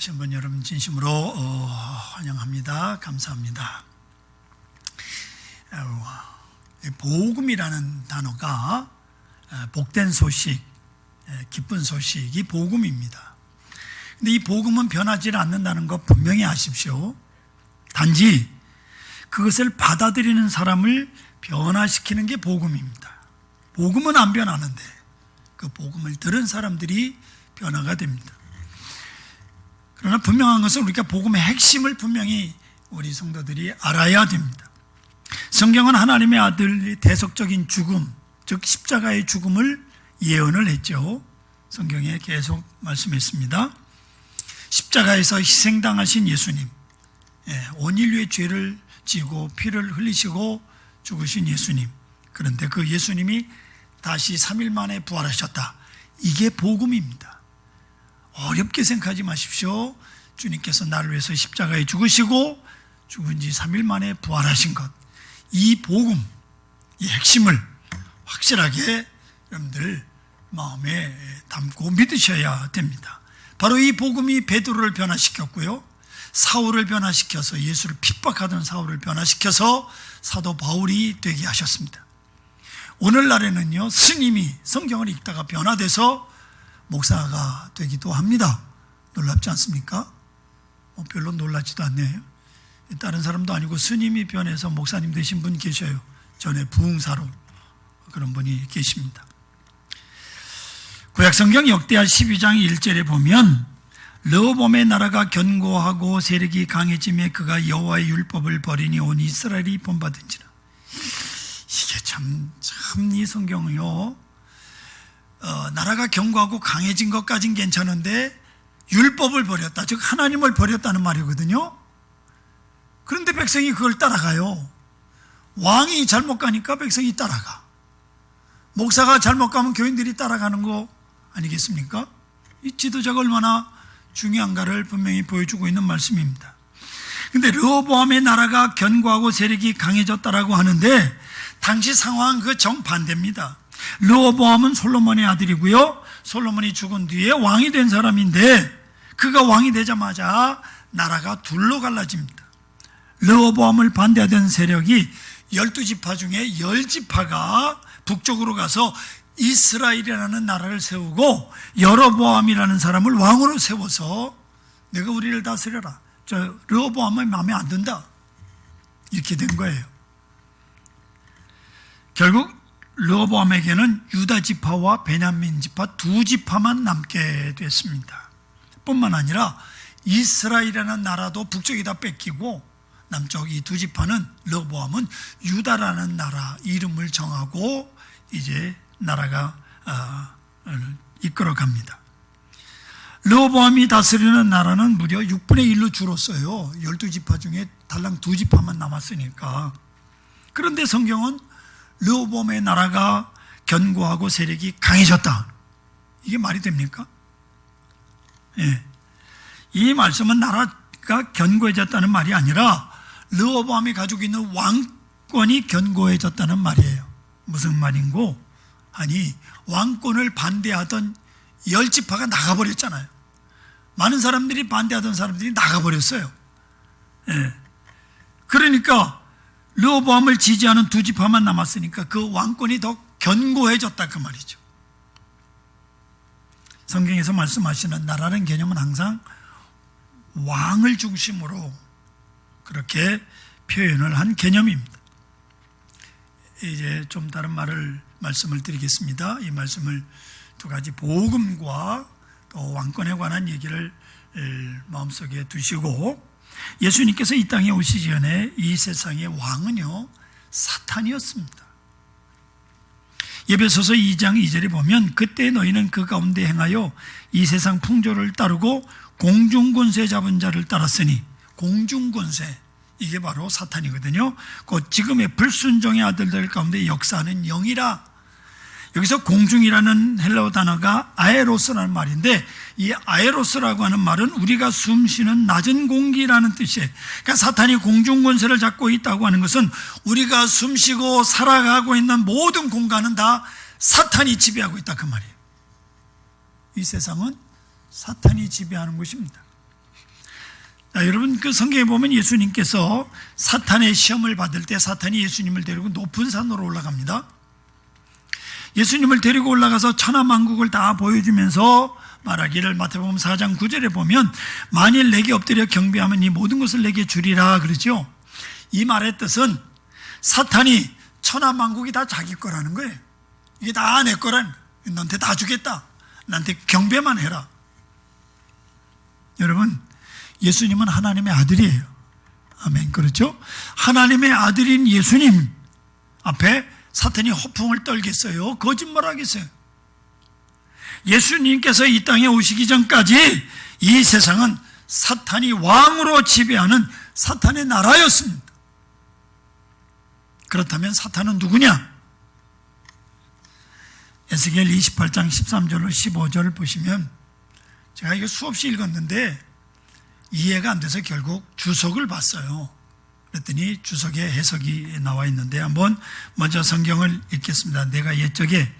오신 분 여러분 진심으로 환영합니다. 감사합니다. 복음이라는 단어가 복된 소식, 기쁜 소식이 복음입니다. 근데 이 복음은 변하지 않는다는 것 분명히 아십시오. 단지 그것을 받아들이는 사람을 변화시키는 게 복음입니다. 복음은 안 변하는데 그 복음을 들은 사람들이 변화가 됩니다. 그러나 분명한 것은 우리가 복음의 핵심을 분명히 우리 성도들이 알아야 됩니다. 성경은 하나님의 아들의 대속적인 죽음, 즉 십자가의 죽음을 예언을 했죠. 성경에 계속 말씀했습니다. 십자가에서 희생당하신 예수님, 온 인류의 죄를 지고 피를 흘리시고 죽으신 예수님, 그런데 그 예수님이 다시 3일 만에 부활하셨다. 이게 복음입니다. 어렵게 생각하지 마십시오. 주님께서 나를 위해서 십자가에 죽으시고 죽은 지 3일 만에 부활하신 것, 이 복음, 이 핵심을 확실하게 여러분들 마음에 담고 믿으셔야 됩니다. 바로 이 복음이 베드로를 변화시켰고요, 사울을 변화시켜서, 예수를 핍박하던 사울을 변화시켜서 사도 바울이 되게 하셨습니다. 오늘날에는요, 스님이 성경을 읽다가 변화돼서 목사가 되기도 합니다. 놀랍지 않습니까? 별로 놀랍지도 않네요. 다른 사람도 아니고 스님이 변해서 목사님 되신 분 계셔요. 전에 부흥사로 그런 분이 계십니다. 구약성경 역대하 12장 1절에 보면 르호보암의 나라가 견고하고 세력이 강해지매 그가 여호와의 율법을 버리니 온 이스라엘이 본받은지라. 이게 참 이 성경은요, 나라가 견고하고 강해진 것까진 괜찮은데 율법을 버렸다, 즉 하나님을 버렸다는 말이거든요. 그런데 백성이 그걸 따라가요. 왕이 잘못 가니까 백성이 따라가. 목사가 잘못 가면 교인들이 따라가는 거 아니겠습니까? 이 지도자가 얼마나 중요한가를 분명히 보여주고 있는 말씀입니다. 그런데 르호보암의 나라가 견고하고 세력이 강해졌다라고 하는데 당시 상황은 그 정반대입니다. 르호보암은 솔로몬의 아들이고요, 솔로몬이 죽은 뒤에 왕이 된 사람인데 그가 왕이 되자마자 나라가 둘로 갈라집니다. 르호보암을 반대하던 세력이 12지파 중에 10지파가 북쪽으로 가서 이스라엘이라는 나라를 세우고 여로보암이라는 사람을 왕으로 세워서 내가 우리를 다스려라, 저 르호보암은 마음에 안 든다, 이렇게 된 거예요. 결국 르호보암에게는 유다 지파와 베냐민 지파 두 지파만 남게 됐습니다. 뿐만 아니라 이스라엘이라는 나라도 북쪽에다 뺏기고 남쪽 이 두 지파는, 르호보암은 유다라는 나라 이름을 정하고 이제 나라가 이끌어갑니다. 르호보암이 다스리는 나라는 무려 6분의 1로 줄었어요. 12지파 중에 달랑 2지파만 남았으니까. 그런데 성경은 르호보암의 나라가 견고하고 세력이 강해졌다, 이게 말이 됩니까? 예. 이 말씀은 나라가 견고해졌다는 말이 아니라 르호보암이 가지고 있는 왕권이 견고해졌다는 말이에요. 무슨 말인고? 아니, 왕권을 반대하던 10지파가 나가버렸잖아요. 많은 사람들이 반대하던 사람들이 나가버렸어요. 예. 그러니까 르호보암을 지지하는 2지파만 남았으니까 그 왕권이 더 견고해졌다, 그 말이죠. 성경에서 말씀하시는 나라는 개념은 항상 왕을 중심으로 그렇게 표현을 한 개념입니다. 이제 좀 다른 말씀을 드리겠습니다. 이 말씀을 두 가지, 복음과 또 왕권에 관한 얘기를 마음속에 두시고, 예수님께서 이 땅에 오시기 전에 이 세상의 왕은요, 사탄이었습니다. 에베소서 2장 2절에 보면 그때 너희는 그 가운데 행하여 이 세상 풍조를 따르고 공중권세 잡은 자를 따랐으니, 공중권세, 이게 바로 사탄이거든요. 곧 지금의 불순종의 아들들 가운데 역사하는 영이라. 여기서 공중이라는 헬라어 단어가 아에로스라는 말인데, 이 아에로스라고 하는 말은 우리가 숨쉬는 낮은 공기라는 뜻이에요. 그러니까 사탄이 공중 권세를 잡고 있다고 하는 것은 우리가 숨쉬고 살아가고 있는 모든 공간은 다 사탄이 지배하고 있다, 그 말이에요. 이 세상은 사탄이 지배하는 것입니다. 자, 여러분 그 성경에 보면 예수님께서 사탄의 시험을 받을 때 사탄이 예수님을 데리고 높은 산으로 올라갑니다. 예수님을 데리고 올라가서 천하만국을 다 보여주면서 말하기를, 마태복음 4장 9절에 보면 만일 내게 엎드려 경배하면 이 모든 것을 내게 주리라 그러죠. 이 말의 뜻은 사탄이 천하만국이 다 자기 거라는 거예요. 이게 다 내 거란, 너한테 다 주겠다, 나한테 경배만 해라. 여러분, 예수님은 하나님의 아들이에요. 아멘. 그렇죠? 하나님의 아들인 예수님 앞에 사탄이 허풍을 떨겠어요? 거짓말하겠어요? 예수님께서 이 땅에 오시기 전까지 이 세상은 사탄이 왕으로 지배하는 사탄의 나라였습니다. 그렇다면 사탄은 누구냐? 에스겔 28장 13절로 15절을 보시면, 제가 이거 수없이 읽었는데 이해가 안 돼서 결국 주석을 봤어요. 그랬더니 주석에 해석이 나와 있는데, 한번 먼저 성경을 읽겠습니다. 내가 옛적에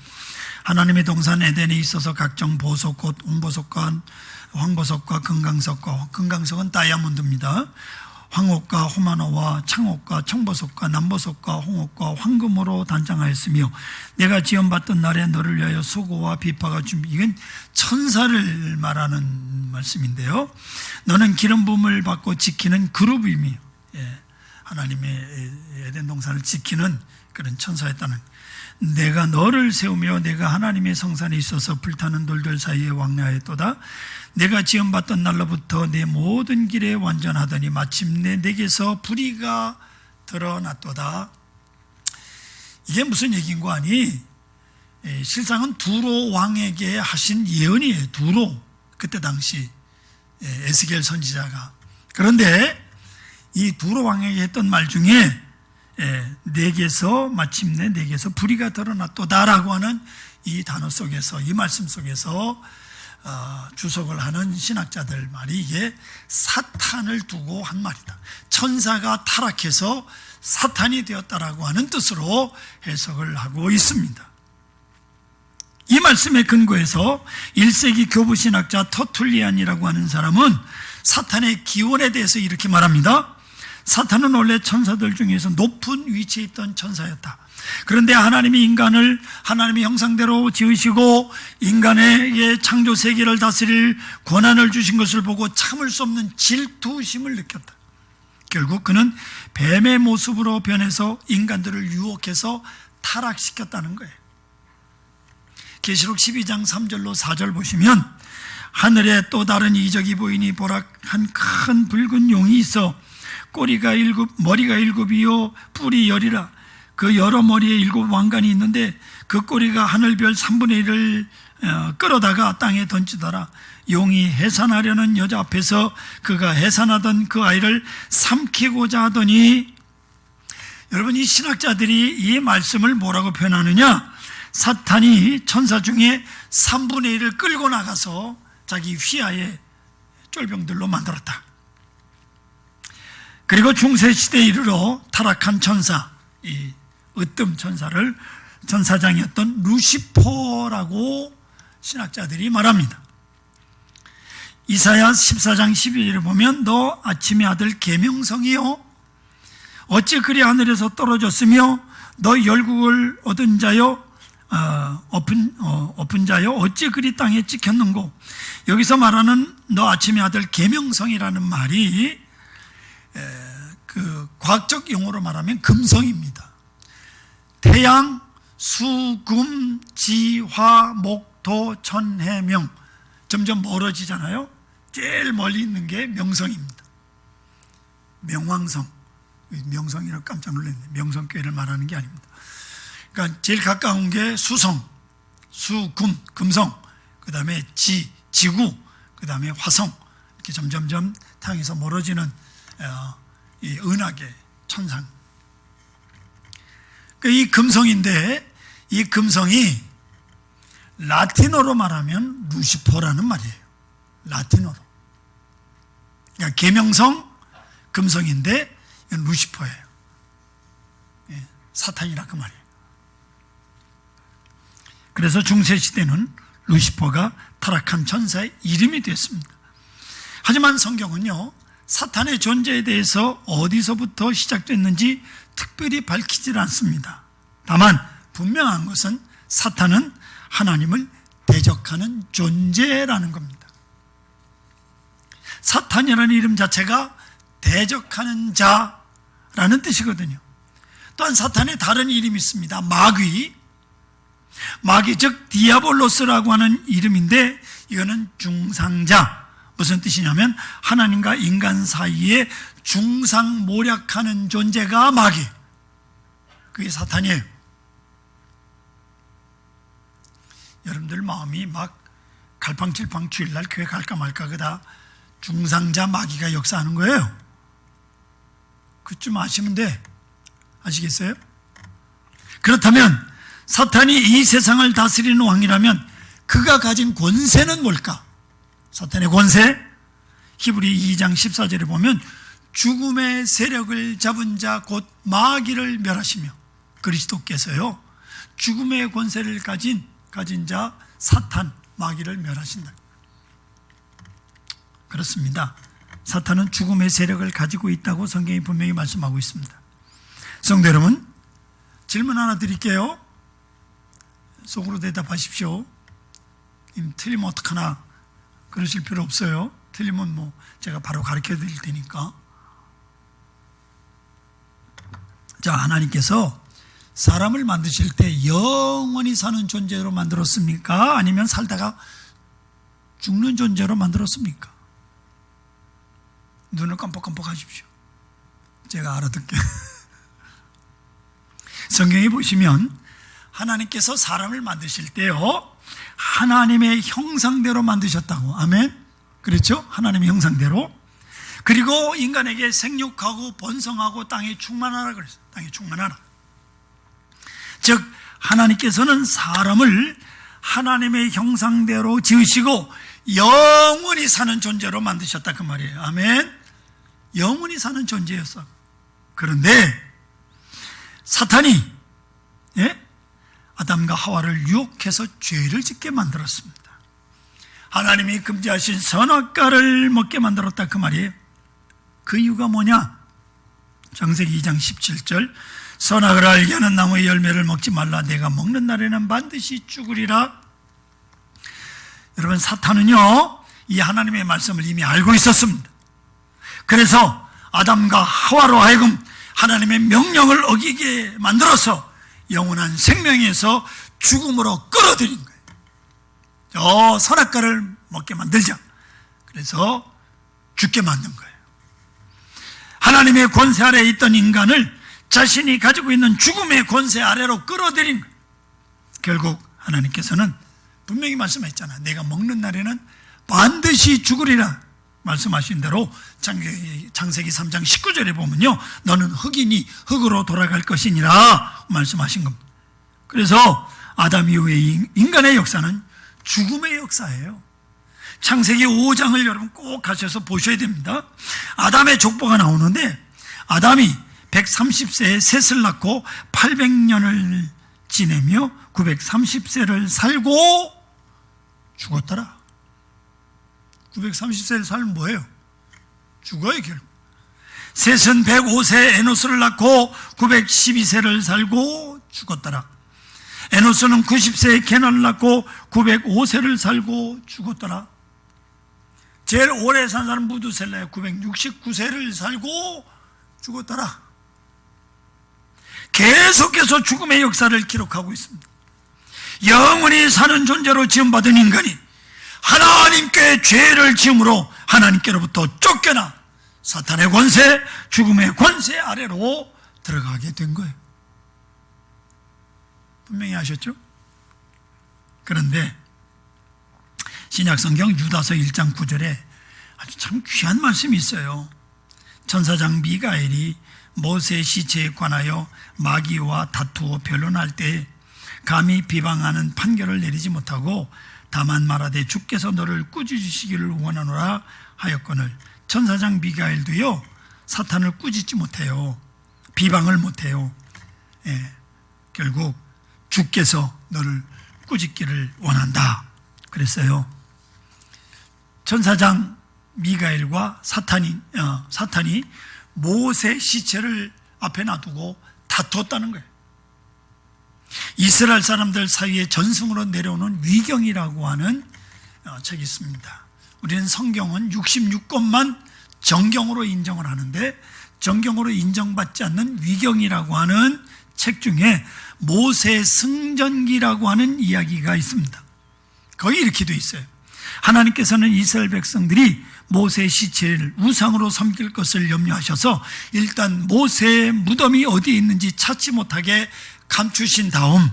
하나님의 동산 에덴에 있어서 각종 보석꽃, 홍보석과 황보석과 금강석과, 금강석은 다이아몬드입니다. 황옥과 호마노와 창옥과 청보석과 남보석과 홍옥과 황금으로 단장하였으며, 내가 지원받던 날에 너를 위하여 수고와 비파가 준비. 이건 천사를 말하는 말씀인데요. 너는 기름 부음을 받고 지키는 그룹이며, 하나님의 에덴 동산을 지키는 그런 천사였다는. 내가 너를 세우며 내가 하나님의 성산에 있어서 불타는 돌들 사이에 왕래하였도다. 내가 지원받던 날로부터 내 모든 길에 완전하더니 마침내 내게서 불의가 드러났도다. 이게 무슨 얘기인 거 아니? 실상은 두로 왕에게 하신 예언이에요. 두로, 그때 당시 에스겔 선지자가. 그런데 이 두로 왕에게 했던 말 중에 내게서, 마침내 내게서 불의가 드러났도다라고 하는 이 단어 속에서, 이 말씀 속에서 주석을 하는 신학자들 말이, 이게 사탄을 두고 한 말이다. 천사가 타락해서 사탄이 되었다라고 하는 뜻으로 해석을 하고 있습니다. 이 말씀에 근거해서 1세기 교부신학자 터툴리안이라고 하는 사람은 사탄의 기원에 대해서 이렇게 말합니다. 사탄은 원래 천사들 중에서 높은 위치에 있던 천사였다. 그런데 하나님이 인간을 하나님의 형상대로 지으시고 인간에게 창조 세계를 다스릴 권한을 주신 것을 보고 참을 수 없는 질투심을 느꼈다. 결국 그는 뱀의 모습으로 변해서 인간들을 유혹해서 타락시켰다는 거예요. 계시록 12장 3절로 4절 보시면, 하늘에 또 다른 이적이 보이니 보라, 한 큰 붉은 용이 있어 머리가 일곱이요 뿔이 열이라. 그 여러 머리에 7 왕관이 있는데 그 꼬리가 하늘별 3분의 1을 끌어다가 땅에 던지더라. 용이 해산하려는 여자 앞에서 그가 해산하던 그 아이를 삼키고자 하더니, 여러분, 이 신학자들이 이 말씀을 뭐라고 표현하느냐? 사탄이 천사 중에 3분의 1을 끌고 나가서 자기 휘하의 쫄병들로 만들었다. 그리고 중세시대에 이르러 타락한 천사, 이 으뜸 천사를 천사장이었던 루시퍼라고 신학자들이 말합니다. 이사야 14장 12절에 보면, 너 아침의 아들 계명성이요 어찌 그리 하늘에서 떨어졌으며 너 열국을 얻은 자요 엎은 자요 어찌 그리 땅에 찍혔는고. 여기서 말하는 너 아침의 아들 계명성이라는 말이 그 과학적 용어로 말하면 금성입니다. 태양, 수, 금, 지, 화, 목, 토, 천, 해, 명. 점점 멀어지잖아요. 제일 멀리 있는 게 명성입니다. 명왕성. 명성이라고 깜짝 놀랐네. 명성교회를 말하는 게 아닙니다. 그러니까 제일 가까운 게 수성, 수, 금, 금성, 그 다음에 지구, 그 다음에 화성. 이렇게 점점점 태양에서 멀어지는 이 은하계, 천상. 이 금성인데, 이 금성이 라틴어로 말하면 루시퍼라는 말이에요. 라틴어로. 그러니까 계명성, 금성인데 이건 루시퍼예요. 사탄이라 그 말이에요. 그래서 중세시대는 루시퍼가 타락한 천사의 이름이 됐습니다. 하지만 성경은요, 사탄의 존재에 대해서 어디서부터 시작됐는지 특별히 밝히질 않습니다. 다만 분명한 것은 사탄은 하나님을 대적하는 존재라는 겁니다. 사탄이라는 이름 자체가 대적하는 자라는 뜻이거든요. 또한 사탄의 다른 이름이 있습니다. 마귀, 즉 디아볼로스라고 하는 이름인데, 이거는 중상자. 무슨 뜻이냐면 하나님과 인간 사이에 중상모략하는 존재가 마귀, 그게 사탄이에요. 여러분들 마음이 막 갈팡질팡 주일날 교회 갈까 말까 그다 중상자 마귀가 역사하는 거예요. 그쯤 아시면 돼. 아시겠어요? 그렇다면 사탄이 이 세상을 다스리는 왕이라면 그가 가진 권세는 뭘까? 사탄의 권세, 히브리 2장 14절에 보면 죽음의 세력을 잡은 자 곧 마귀를 멸하시며, 그리스도께서요 죽음의 권세를 가진 자 사탄, 마귀를 멸하신다. 그렇습니다. 사탄은 죽음의 세력을 가지고 있다고 성경이 분명히 말씀하고 있습니다. 성도 여러분, 질문 하나 드릴게요. 속으로 대답하십시오. 틀리면 어떡하나 그러실 필요 없어요. 틀리면 뭐 제가 바로 가르쳐 드릴 테니까. 자, 하나님께서 사람을 만드실 때 영원히 사는 존재로 만들었습니까? 아니면 살다가 죽는 존재로 만들었습니까? 눈을 깜빡깜빡 하십시오. 제가 알아듣게. 성경에 보시면 하나님께서 사람을 만드실 때요 하나님의 형상대로 만드셨다고. 아멘. 그렇죠? 하나님의 형상대로. 그리고 인간에게 생육하고 번성하고 땅에 충만하라 그랬어요. 땅에 충만하라. 즉 하나님께서는 사람을 하나님의 형상대로 지으시고 영원히 사는 존재로 만드셨다 그 말이에요. 아멘. 영원히 사는 존재였어. 그런데 사탄이 아담과 하와를 유혹해서 죄를 짓게 만들었습니다. 하나님이 금지하신 선악과를 먹게 만들었다 그 말이에요. 그 이유가 뭐냐? 창세기 2장 17절, 선악을 알게 하는 나무의 열매를 먹지 말라. 내가 먹는 날에는 반드시 죽으리라. 여러분, 사탄은요 이 하나님의 말씀을 이미 알고 있었습니다. 그래서 아담과 하와로 하여금 하나님의 명령을 어기게 만들어서 영원한 생명에서 죽음으로 끌어들인 거예요. 선악과를 먹게 만들자. 그래서 죽게 만든 거예요. 하나님의 권세 아래에 있던 인간을 자신이 가지고 있는 죽음의 권세 아래로 끌어들인 거예요. 결국 하나님께서는 분명히 말씀했잖아. 내가 먹는 날에는 반드시 죽으리라 말씀하신 대로 창세기 3장 19절에 보면요, 너는 흙이니 흙으로 돌아갈 것이니라 말씀하신 겁니다. 그래서 아담 이후의 인간의 역사는 죽음의 역사예요. 창세기 5장을 여러분 꼭 가셔서 보셔야 됩니다. 아담의 족보가 나오는데, 아담이 130세에 셋을 낳고 800년을 지내며 930세를 살고 죽었더라. 930세를 살면 뭐예요? 죽어요, 결국. 셋은 105세에 에노스를 낳고 912세를 살고 죽었더라. 에노스는 90세에 케나를 낳고 905세를 살고 죽었더라. 제일 오래 산 사람 무두셀라에 969세를 살고 죽었더라. 계속해서 죽음의 역사를 기록하고 있습니다. 영원히 사는 존재로 지음받은 인간이 하나님께 죄를 지음으로 하나님께로부터 쫓겨나 사탄의 권세, 죽음의 권세 아래로 들어가게 된 거예요. 분명히 아셨죠? 그런데 신약성경 유다서 1장 9절에 아주 참 귀한 말씀이 있어요. 천사장 미가엘이 모세의 시체에 관하여 마귀와 다투어 변론할 때 감히 비방하는 판결을 내리지 못하고 다만 말하되 주께서 너를 꾸짖으시기를 원하노라 하였거늘. 천사장 미가엘도요 사탄을 꾸짖지 못해요. 비방을 못해요. 결국 주께서 너를 꾸짖기를 원한다 그랬어요. 천사장 미가엘과 사탄이 모세 시체를 앞에 놔두고 다퉜다는 거예요. 이스라엘 사람들 사이에 전승으로 내려오는 위경이라고 하는 책이 있습니다. 우리는 성경은 66권만 정경으로 인정을 하는데, 정경으로 인정받지 않는 위경이라고 하는 책 중에 모세 승전기라고 하는 이야기가 있습니다. 거기 이렇게 돼 있어요. 하나님께서는 이스라엘 백성들이 모세의 시체를 우상으로 섬길 것을 염려하셔서 일단 모세의 무덤이 어디에 있는지 찾지 못하게 감추신 다음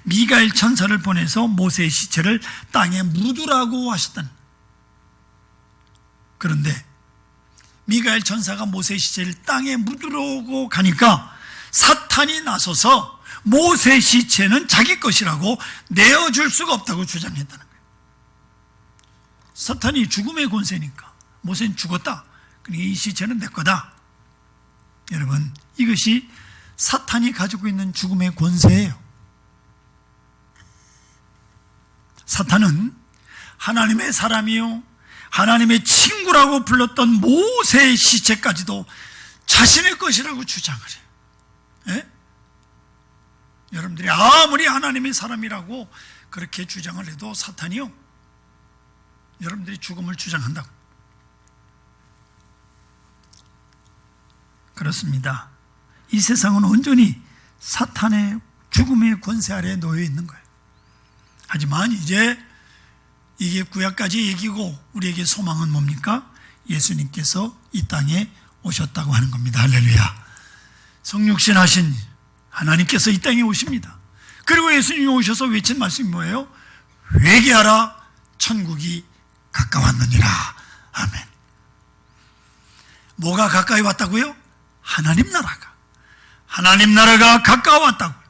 미가엘 천사를 보내서 모세의 시체를 땅에 묻으라고 하셨다는. 그런데 미가엘 천사가 모세의 시체를 땅에 묻으려고 가니까 사탄이 나서서 모세의 시체는 자기 것이라고 내어줄 수가 없다고 주장했다는 거예요. 사탄이 죽음의 권세니까 모세는 죽었다, 그러니까 이 시체는 내 거다. 여러분, 이것이 사탄이 가지고 있는 죽음의 권세예요. 사탄은 하나님의 사람이요 하나님의 친구라고 불렀던 모세의 시체까지도 자신의 것이라고 주장을 해요. 예? 여러분들이 아무리 하나님의 사람이라고 그렇게 주장을 해도 사탄이요, 여러분들이 죽음을 주장한다고. 그렇습니다. 이 세상은 온전히 사탄의 죽음의 권세 아래에 놓여 있는 거예요. 하지만 이제 이게 구약까지 얘기고 우리에게 소망은 뭡니까? 예수님께서 이 땅에 오셨다고 하는 겁니다. 할렐루야. 성육신 하신 하나님께서 이 땅에 오십니다. 그리고 예수님이 오셔서 외친 말씀이 뭐예요? 회개하라, 천국이 가까웠느니라. 아멘. 뭐가 가까이 왔다고요? 하나님 나라가 가까웠다고요.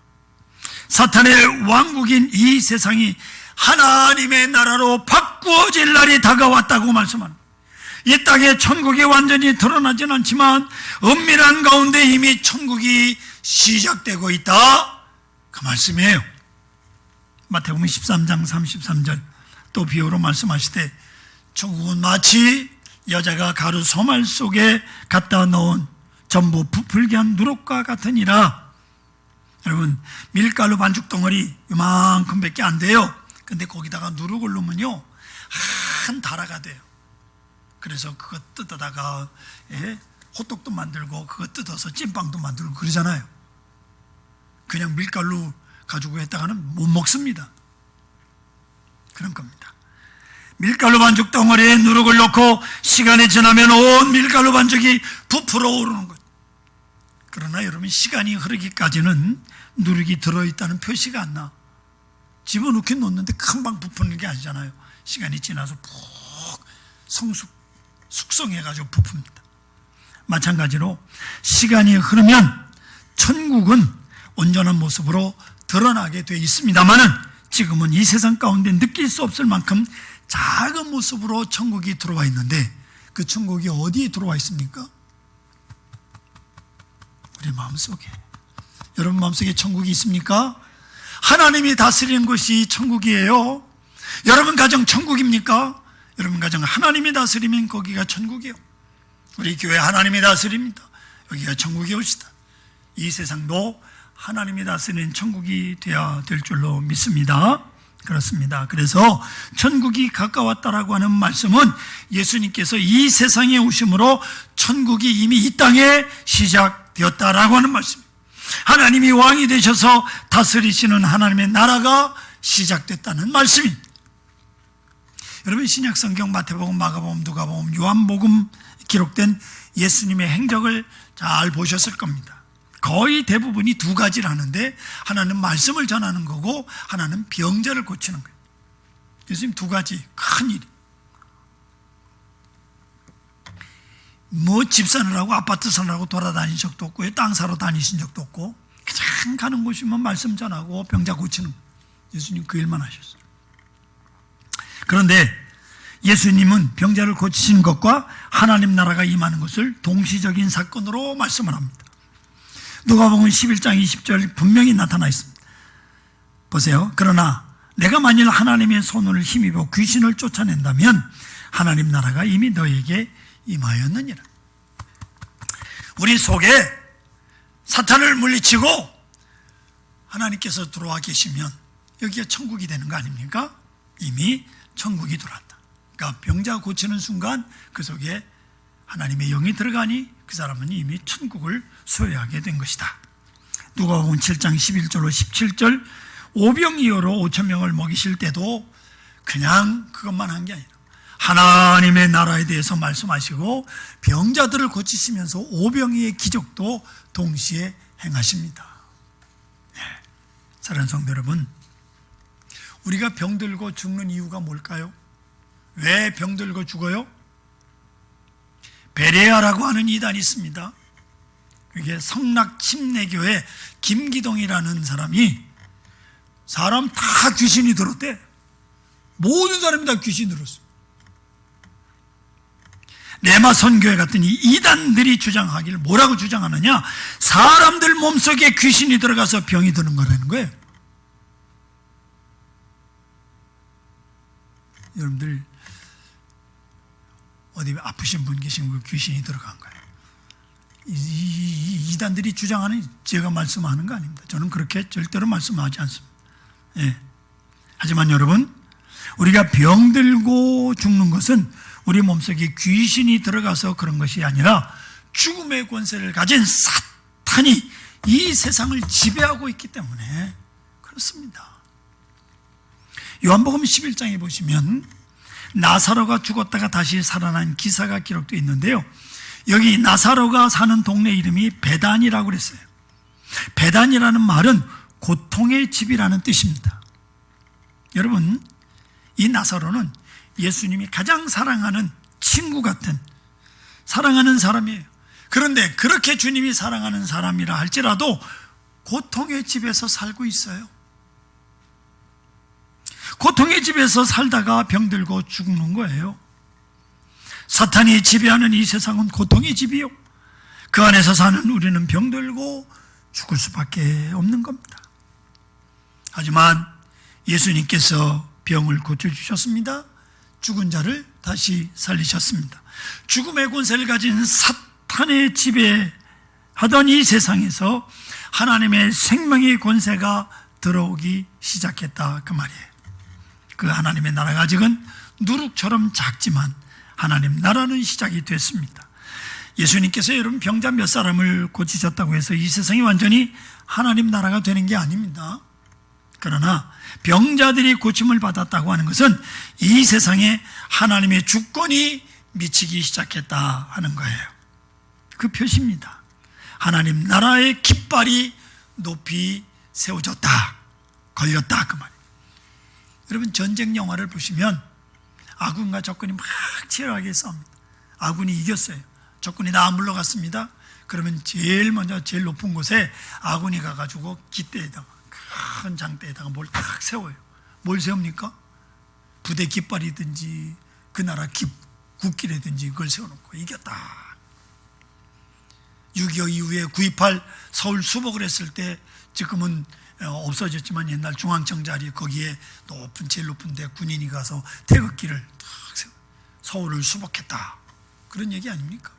사탄의 왕국인 이 세상이 하나님의 나라로 바꾸어질 날이 다가왔다고 말씀합니다. 이 땅에 천국이 완전히 드러나진 않지만 은밀한 가운데 이미 천국이 시작되고 있다, 그 말씀이에요. 마태복음 13장 33절 또 비유로 말씀하시되 천국은 마치 여자가 가루 소말 속에 갖다 넣은 전부 부풀게 한 누룩과 같으니라. 여러분, 밀가루 반죽 덩어리 이만큼 밖에 안 돼요. 근데 거기다가 누룩을 넣으면요 한 다라가 돼요. 그래서 그거 뜯어다가 호떡도 만들고 그거 뜯어서 찐빵도 만들고 그러잖아요. 그냥 밀가루 가지고 했다가는 못 먹습니다. 그런 겁니다. 밀가루 반죽 덩어리에 누룩을 넣고 시간이 지나면 온 밀가루 반죽이 부풀어 오르는 것. 그러나 여러분, 시간이 흐르기까지는 누룩이 들어있다는 표시가 안 나. 집어넣긴 놓는데 금방 부푸는 게 아니잖아요. 시간이 지나서 푹 숙성해가지고 부풉니다. 마찬가지로 시간이 흐르면 천국은 온전한 모습으로 드러나게 되어 있습니다만은 지금은 이 세상 가운데 느낄 수 없을 만큼 작은 모습으로 천국이 들어와 있는데, 그 천국이 어디에 들어와 있습니까? 우리 마음속에. 여러분 마음속에 천국이 있습니까? 하나님이 다스리는 것이 천국이에요. 여러분 가정 천국입니까? 여러분 가정 하나님이 다스리면 거기가 천국이에요. 우리 교회 하나님이 다스립니다. 여기가 천국이 오시다. 이 세상도 하나님이 다스리는 천국이 되어야 될 줄로 믿습니다. 그렇습니다. 그래서 천국이 가까웠다라고 하는 말씀은 예수님께서 이 세상에 오심으로 천국이 이미 이 땅에 시작되었다라고 하는 말씀입니다. 하나님이 왕이 되셔서 다스리시는 하나님의 나라가 시작됐다는 말씀입니다. 여러분, 신약성경 마태복음, 마가복음, 누가복음, 요한복음 기록된 예수님의 행적을 잘 보셨을 겁니다. 거의 대부분이 두 가지를 하는데, 하나는 말씀을 전하는 거고 하나는 병자를 고치는 거예요. 예수님 두 가지 큰 일이. 뭐 집 사느라고 아파트 사느라고 돌아다닌 적도 없고 땅 사러 다니신 적도 없고, 그냥 가는 곳이면 말씀 전하고 병자 고치는 거예요. 예수님 그 일만 하셨어요. 그런데 예수님은 병자를 고치신 것과 하나님 나라가 임하는 것을 동시적인 사건으로 말씀을 합니다. 누가복음 11장 20절 분명히 나타나 있습니다. 보세요. 그러나 내가 만일 하나님의 손을 힘입어 귀신을 쫓아낸다면 하나님 나라가 이미 너에게 임하였느니라. 우리 속에 사탄을 물리치고 하나님께서 들어와 계시면 여기가 천국이 되는 거 아닙니까? 이미 천국이 들어왔다. 그러니까 병자 고치는 순간 그 속에 하나님의 영이 들어가니 그 사람은 이미 천국을 소유하게 된 것이다. 누가복음 7장 11절로 17절 오병이어로 5,000명을 먹이실 때도 그냥 그것만 한 게 아니라 하나님의 나라에 대해서 말씀하시고 병자들을 고치시면서 오병이의 기적도 동시에 행하십니다. 네. 사랑하는 성도 여러분, 우리가 병들고 죽는 이유가 뭘까요? 왜 병들고 죽어요? 베레아라고 하는 이단이 있습니다. 그게 성락 침례교회 김기동이라는 사람이 사람 다 귀신이 들었대. 모든 사람이 다 귀신이 들었어. 레마 선교회 같은 이 이단들이 주장하기를 뭐라고 주장하느냐? 사람들 몸속에 귀신이 들어가서 병이 드는 거라는 거예요. 여러분들 어디 아프신 분 계신 거 귀신이 들어간 거예요. 이단들이 주장하는 제가 말씀하는 거 아닙니다. 저는 그렇게 절대로 말씀하지 않습니다. 예. 하지만 여러분, 우리가 병들고 죽는 것은 우리 몸속에 귀신이 들어가서 그런 것이 아니라 죽음의 권세를 가진 사탄이 이 세상을 지배하고 있기 때문에 그렇습니다. 요한복음 11장에 보시면 나사로가 죽었다가 다시 살아난 기사가 기록되어 있는데요, 여기 나사로가 사는 동네 이름이 베단이라고 그랬어요. 베단이라는 말은 고통의 집이라는 뜻입니다. 여러분, 이 나사로는 예수님이 가장 사랑하는 친구 같은 사랑하는 사람이에요. 그런데 그렇게 주님이 사랑하는 사람이라 할지라도 고통의 집에서 살고 있어요. 고통의 집에서 살다가 병들고 죽는 거예요. 사탄이 지배하는 이 세상은 고통의 집이요, 그 안에서 사는 우리는 병들고 죽을 수밖에 없는 겁니다. 하지만 예수님께서 병을 고쳐주셨습니다. 죽은 자를 다시 살리셨습니다. 죽음의 권세를 가진 사탄의 지배하던 이 세상에서 하나님의 생명의 권세가 들어오기 시작했다, 그 말이에요. 그 하나님의 나라가 아직은 누룩처럼 작지만 하나님 나라는 시작이 됐습니다. 예수님께서 여러분 병자 몇 사람을 고치셨다고 해서 이 세상이 완전히 하나님 나라가 되는 게 아닙니다. 그러나 병자들이 고침을 받았다고 하는 것은 이 세상에 하나님의 주권이 미치기 시작했다 하는 거예요. 그 표시입니다. 하나님 나라의 깃발이 높이 세워졌다, 걸렸다, 그 말이에요. 여러분, 전쟁 영화를 보시면 아군과 적군이 막 치열하게 싸웁니다. 아군이 이겼어요. 적군이 다 물러갔습니다. 그러면 제일 먼저 제일 높은 곳에 아군이 가가지고 깃대에다가 큰 장대에다가 뭘 딱 세워요. 뭘 세웁니까? 부대 깃발이든지 그 나라 국기라든지 그걸 세워놓고 이겼다. 6.25 이후에 9.28 서울 수복을 했을 때, 지금은 없어졌지만 옛날 중앙청 자리 거기에 제일 높은 데 군인이 가서 태극기를 딱 세워 서울을 수복했다, 그런 얘기 아닙니까?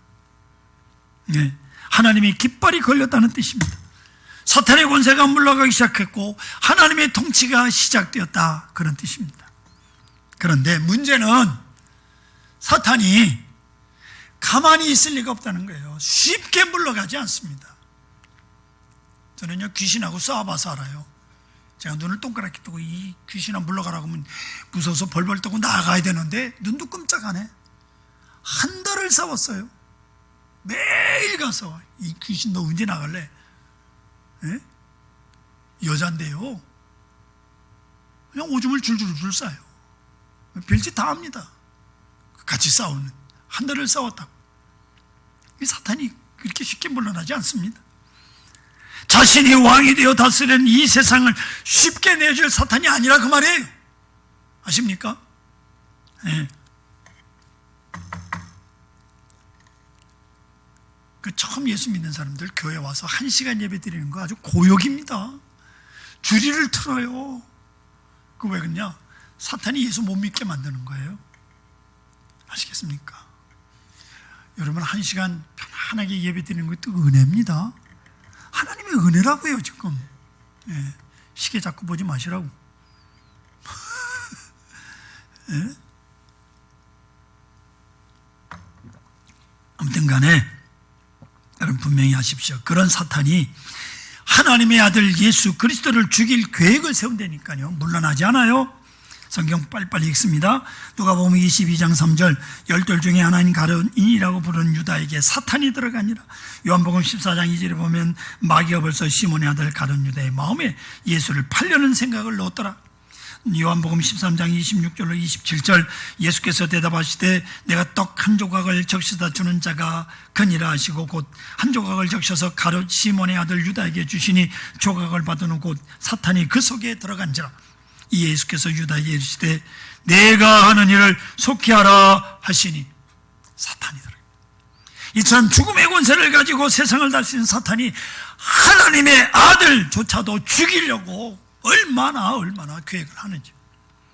네. 하나님의 깃발이 걸렸다는 뜻입니다. 사탄의 권세가 물러가기 시작했고 하나님의 통치가 시작되었다, 그런 뜻입니다. 그런데 문제는 사탄이 가만히 있을 리가 없다는 거예요. 쉽게 물러가지 않습니다. 저는요, 귀신하고 싸워봐서 알아요. 제가 눈을 동그랗게 뜨고 이 귀신아 물러가라고 하면 무서워서 벌벌 떠고 나가야 되는데 눈도 끔짝 안 해. 한 달을 싸웠어요. 매일 가서 이 귀신 너 언제 나갈래? 예? 여잔데요, 그냥 오줌을 줄줄줄 싸요. 별짓 다 합니다. 같이 싸우는, 한 달을 싸웠다고. 이 사탄이 그렇게 쉽게 물러나지 않습니다. 자신이 왕이 되어 다스리는 이 세상을 쉽게 내줄 사탄이 아니라 그 말이에요. 아십니까? 네. 그 처음 예수 믿는 사람들 교회 와서 1시간 예배 드리는 거 아주 고역입니다. 주리를 틀어요. 그 왜 그러냐? 사탄이 예수 못 믿게 만드는 거예요. 아시겠습니까? 여러분, 1시간 편안하게 예배 드리는 것도 은혜입니다. 하나님의 은혜라고요, 지금. 예, 시계 자꾸 보지 마시라고. 예? 아무튼 간에 여러분 분명히 아십시오. 그런 사탄이 하나님의 아들 예수 그리스도를 죽일 계획을 세운다니까요. 물러나지 않아요. 성경 빨리빨리 읽습니다. 누가복음 22장 3절, 12 중에 하나인 가룟인이라고 부르는 유다에게 사탄이 들어가니라. 요한복음 14장 2절에 보면 마귀가 벌써 시몬의 아들 가룟 유다의 마음에 예수를 팔려는 생각을 넣었더라. 요한복음 13장 26절로 27절, 예수께서 대답하시되 내가 떡 한 조각을 적셔다 주는 자가 그니라 하시고 곧 한 조각을 적셔서 가룟 시몬의 아들 유다에게 주시니 조각을 받은 후 곧 사탄이 그 속에 들어간지라. 이 예수께서 유다에게 이르시되 내가 하는 일을 속히 하라 하시니 사탄이 들어요. 이처럼 죽음의 권세를 가지고 세상을 다스리는 사탄이 하나님의 아들조차도 죽이려고 얼마나 계획을 하는지.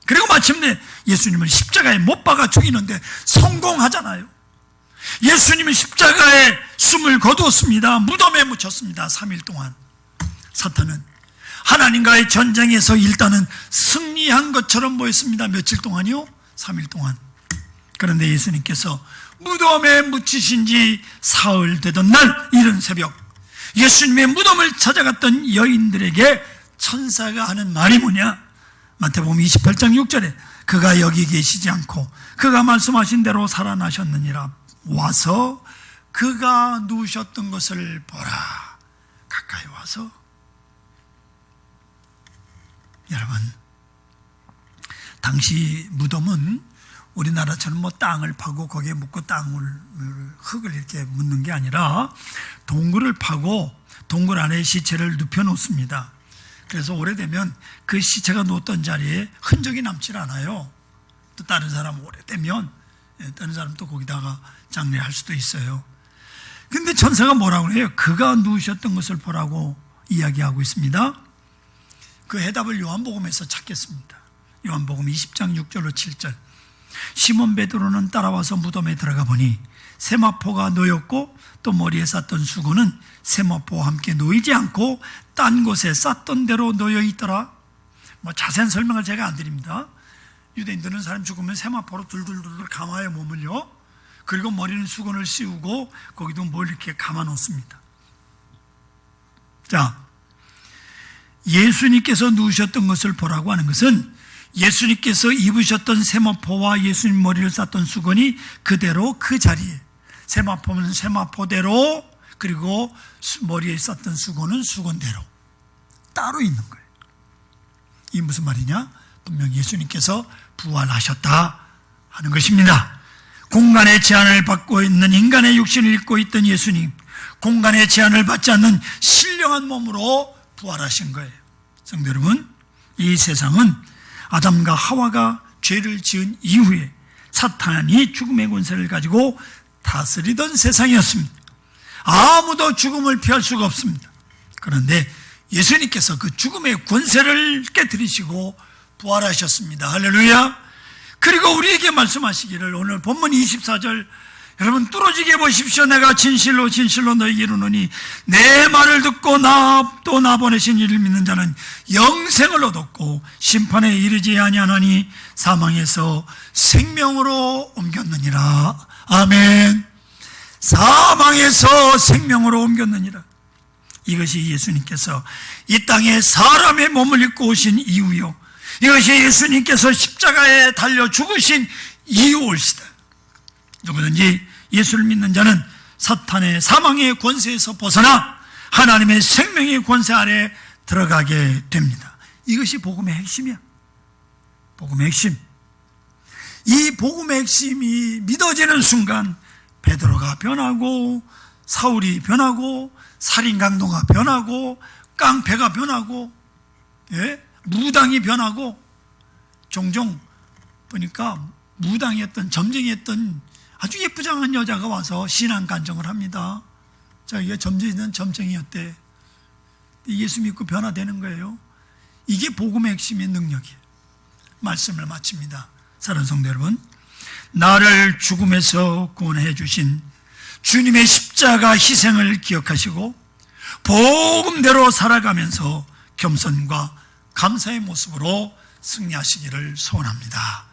그리고 마침내 예수님을 십자가에 못 박아 죽이는데 성공하잖아요. 예수님은 십자가에 숨을 거두었습니다. 무덤에 묻혔습니다. 3일 동안. 사탄은 하나님과의 전쟁에서 일단은 승리한 것처럼 보였습니다. 며칠 동안이요? 3일 동안. 그런데 예수님께서 무덤에 묻히신 지 사흘 되던 날 이른 새벽, 예수님의 무덤을 찾아갔던 여인들에게 천사가 하는 말이 뭐냐? 마태복음 28장 6절에 그가 여기 계시지 않고 그가 말씀하신 대로 살아나셨느니라. 와서 그가 누우셨던 것을 보라. 가까이 와서. 여러분, 당시 무덤은 우리나라처럼 뭐 땅을 파고 거기에 묻고 흙을 이렇게 묻는 게 아니라 동굴을 파고 동굴 안에 시체를 눕혀 놓습니다. 그래서 오래되면 그 시체가 놓았던 자리에 흔적이 남질 않아요. 또 다른 사람 오래되면 다른 사람도 거기다가 장례할 수도 있어요. 근데 천사가 뭐라고 해요? 그가 누우셨던 것을 보라고 이야기하고 있습니다. 그 해답을 요한복음에서 찾겠습니다. 요한복음 20장 6절로 7절. 시몬 베드로는 따라와서 무덤에 들어가 보니 세마포가 놓였고 또 머리에 쌌던 수건은 세마포와 함께 놓이지 않고 딴 곳에 쌌던 대로 놓여 있더라. 뭐 자세한 설명을 제가 안 드립니다. 유대인들은 사람 죽으면 세마포로 둘둘둘 감아요, 몸을요. 그리고 머리는 수건을 씌우고 거기도 뭘 이렇게 감아 놓습니다. 자, 예수님께서 누우셨던 것을 보라고 하는 것은 예수님께서 입으셨던 세마포와 예수님 머리를 쌌던 수건이 그대로 그 자리에, 세마포는 세마포대로, 그리고 머리에 쌌던 수건은 수건대로 따로 있는 거예요. 이 무슨 말이냐? 분명 예수님께서 부활하셨다 하는 것입니다. 공간의 제한을 받고 있는 인간의 육신을 입고 있던 예수님, 공간의 제한을 받지 않는 신령한 몸으로 부활하신 거예요. 성도 여러분, 이 세상은 아담과 하와가 죄를 지은 이후에 사탄이 죽음의 권세를 가지고 다스리던 세상이었습니다. 아무도 죽음을 피할 수가 없습니다. 그런데 예수님께서 그 죽음의 권세를 깨뜨리시고 부활하셨습니다. 할렐루야. 그리고 우리에게 말씀하시기를, 오늘 본문 24절 여러분 뚫어지게 보십시오. 내가 진실로 진실로 너희에게 이르노니 내 말을 듣고 또 나 보내신 이를 믿는 자는 영생을 얻었고 심판에 이르지 아니하나니 사망에서 생명으로 옮겼느니라. 아멘. 사망에서 생명으로 옮겼느니라. 이것이 예수님께서 이 땅에 사람의 몸을 입고 오신 이유요, 이것이 예수님께서 십자가에 달려 죽으신 이유일시다. 누구든지 예수를 믿는 자는 사탄의 사망의 권세에서 벗어나 하나님의 생명의 권세 아래 들어가게 됩니다. 이것이 복음의 핵심이야. 복음의 핵심. 이 복음의 핵심이 믿어지는 순간 베드로가 변하고 사울이 변하고 살인강도가 변하고 깡패가 변하고, 예? 무당이 변하고, 종종 보니까 무당이었던, 점쟁이였던 아주 예쁘장한 여자가 와서 신앙 간증을 합니다. 자기가 점쟁이는 점쟁이였대. 예수 믿고 변화되는 거예요. 이게 복음의 핵심의 능력이에요. 말씀을 마칩니다. 사랑하는 성도 여러분, 나를 죽음에서 구원해 주신 주님의 십자가 희생을 기억하시고 복음대로 살아가면서 겸손과 감사의 모습으로 승리하시기를 소원합니다.